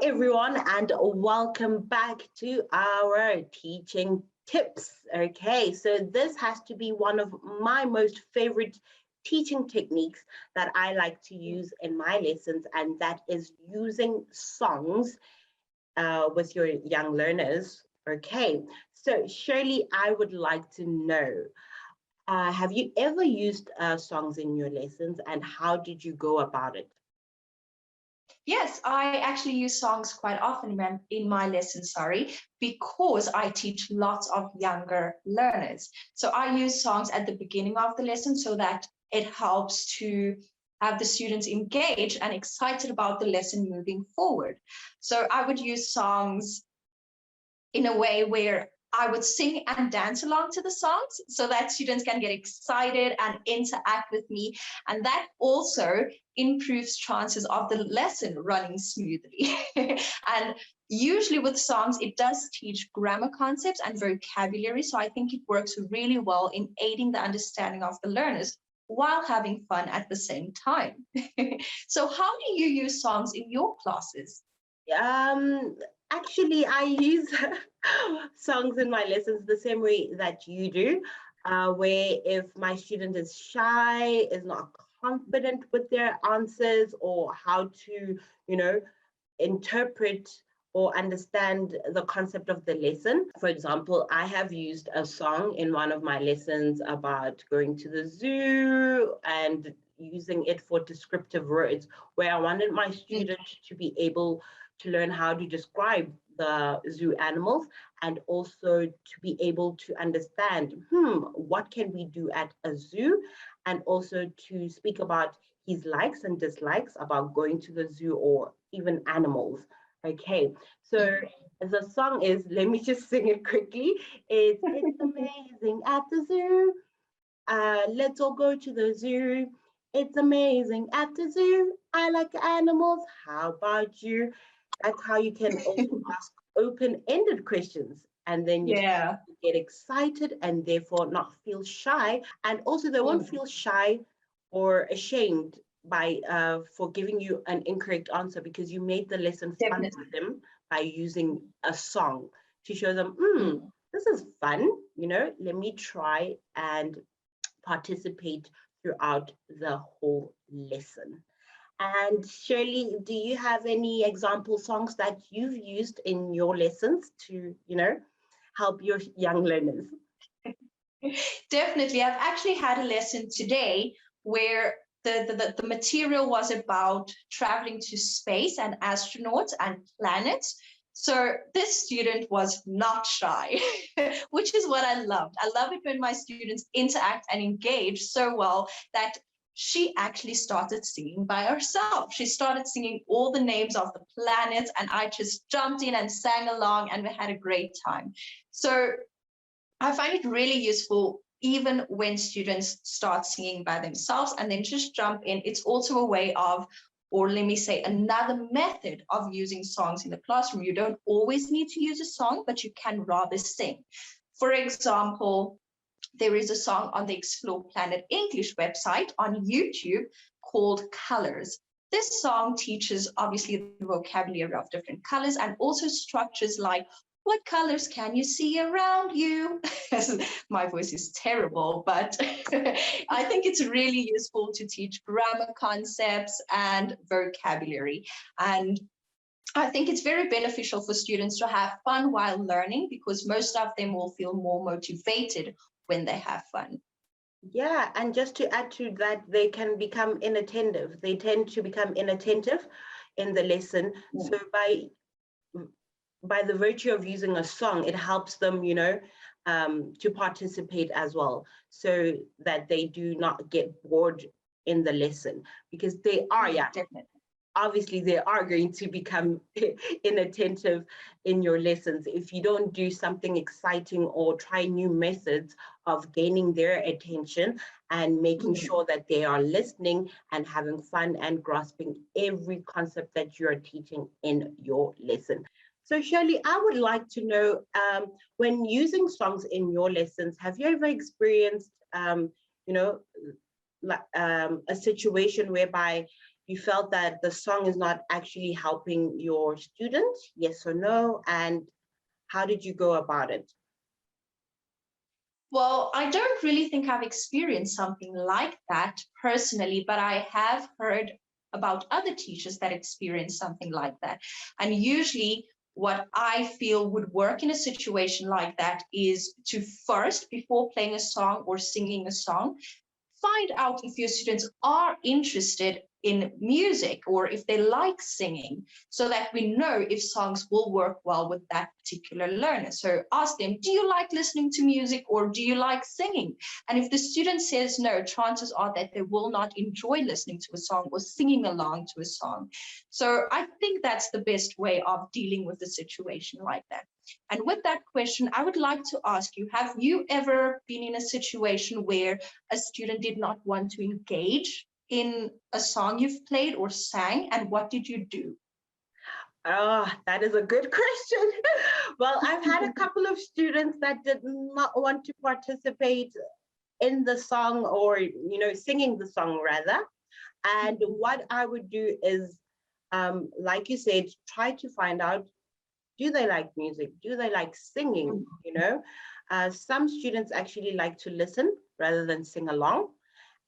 everyone, and welcome back to our teaching tips. Okay, so this has to be one of my most favorite teaching techniques that I like to use in my lessons, and that is using songs with your young learners. Okay, so Shirley, I would like to know, have you ever used songs in your lessons, and how did you go about it? Yes, I actually use songs quite often in my lessons, because I teach lots of younger learners. So I use songs at the beginning of the lesson so that it helps to have the students engaged and excited about the lesson moving forward. So I would use songs in a way where I would sing and dance along to the songs so that students can get excited and interact with me. And that also improves chances of the lesson running smoothly. And usually with songs, it does teach grammar concepts and vocabulary. So I think it works really well in aiding the understanding of the learners while having fun at the same time. So how do you use songs in your classes? Actually, I use songs in my lessons the same way that you do, where if my student is shy, is not confident with their answers or how to, interpret or understand the concept of the lesson. For example, I have used a song in one of my lessons about going to the zoo and using it for descriptive words, where I wanted my student to be able to learn how to describe the zoo animals and also to be able to understand, what can we do at a zoo? And also to speak about his likes and dislikes about going to the zoo or even animals. Okay, so the song is, let me just sing it quickly. It's amazing at the zoo. Let's all go to the zoo. It's amazing at the zoo. I like animals. How about you? That's how you can also ask open-ended questions. And then you get excited and therefore not feel shy. And also they won't feel shy or ashamed by for giving you an incorrect answer, because you made the lesson fun for them by using a song to show them, this is fun, let me try and participate throughout the whole lesson. And Shirley, do you have any example songs that you've used in your lessons to, help your young learners? Definitely. I've actually had a lesson today where the material was about traveling to space and astronauts and planets. So this student was not shy, which is what I loved. I love it when my students interact and engage so well that she actually started singing by herself. She started singing all the names of the planets, and I just jumped in and sang along, and we had a great time. So I find it really useful even when students start singing by themselves and then just jump in. It's also a way of, or let me say, another method of using songs in the classroom. You don't always need to use a song, but you can rather sing. For example, there is a song on the Explore Planet English website on YouTube called Colors. This song teaches obviously the vocabulary of different colors and also structures like, what colors can you see around you? My voice is terrible, but I think it's really useful to teach grammar concepts and vocabulary. And I think it's very beneficial for students to have fun while learning, because most of them will feel more motivated when they have fun. Yeah, and just to add to that, they can become inattentive. They tend to become inattentive in the lesson. So by the virtue of using a song, it helps them, to participate as well, so that they do not get bored in the lesson, because they are, definitely. Obviously, they are going to become inattentive in your lessons if you don't do something exciting or try new methods of gaining their attention and making sure that they are listening and having fun and grasping every concept that you are teaching in your lesson. So Shirley, I would like to know, when using songs in your lessons, have you ever experienced, a situation whereby you felt that the song is not actually helping your student, yes or no? And how did you go about it? Well, I don't really think I've experienced something like that personally, but I have heard about other teachers that experience something like that. And usually what I feel would work in a situation like that is to first, before playing a song or singing a song, find out if your students are interested in music or if they like singing, so that we know if songs will work well with that particular learner. So ask them, do you like listening to music or do you like singing? And if the student says no, chances are that they will not enjoy listening to a song or singing along to a song. So I think that's the best way of dealing with a situation like that. And with that question, I would like to ask you, have you ever been in a situation where a student did not want to engage in a song you've played or sang, and what did you do? That is a good question. Well, I've had a couple of students that did not want to participate in the song, or, singing the song rather. And what I would do is, like you said, try to find out, do they like music? Do they like singing? Some students actually like to listen rather than sing along.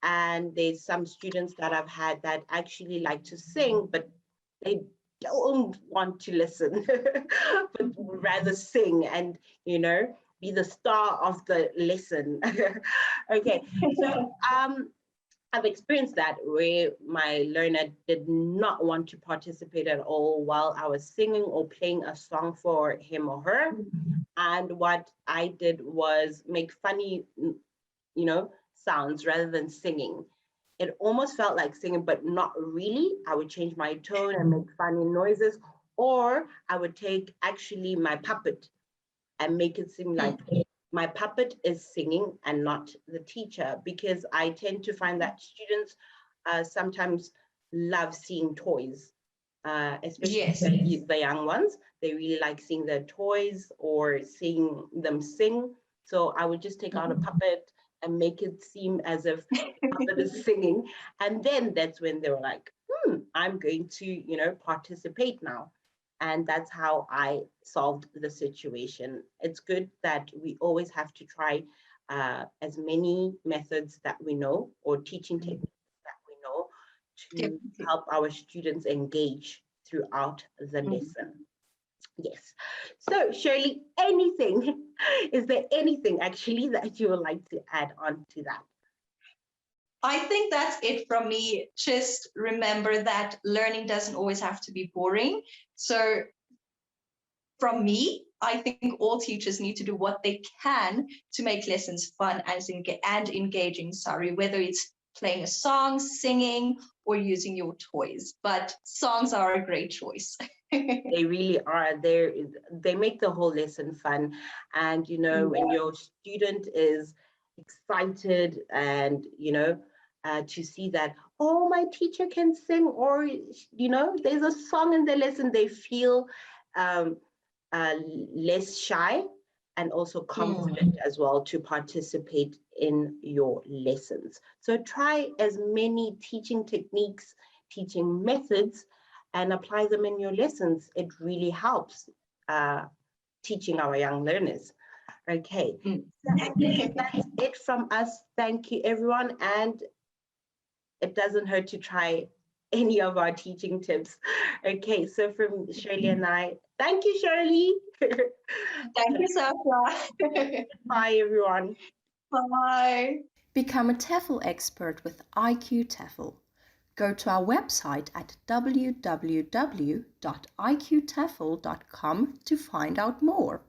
And there's some students that I've had that actually like to sing, but they don't want to listen, but would rather sing and, be the star of the lesson. Okay, so I've experienced that where my learner did not want to participate at all while I was singing or playing a song for him or her. And what I did was make funny, sounds rather than singing. It almost felt like singing, but not really. I would change my tone and make funny noises, or I would take actually my puppet and make it seem like my puppet is singing and not the teacher, because I tend to find that students sometimes love seeing toys, especially the young ones. They really like seeing their toys or seeing them sing. So I would just take out a puppet and make it seem as if the puppet is singing. And then that's when they were like, I'm going to, participate now. And that's how I solved the situation. It's good that we always have to try as many methods that we know, or teaching techniques that we know, to help our students engage throughout the lesson. Yes. So Shirley, is there anything actually that you would like to add on to that? I think that's it from me. Just remember that learning doesn't always have to be boring. So from me, I think all teachers need to do what they can to make lessons fun and engaging, whether it's playing a song, singing, or using your toys. But songs are a great choice. They really are. They make the whole lesson fun. And, when your student is excited and, to see that, oh, my teacher can sing, or, there's a song in the lesson, they feel less shy and also confident as well to participate in your lessons. So try as many teaching techniques, teaching methods, and apply them in your lessons. It really helps teaching our young learners. Okay, so I think that's it from us. Thank you, everyone. And it doesn't hurt to try any of our teaching tips. Okay, so from Shirley and I, thank you, Shirley. Thank you, Sasha. Bye, everyone. Bye. Become a TEFL expert with IQTEFL. Go to our website at www.iqtefl.com to find out more.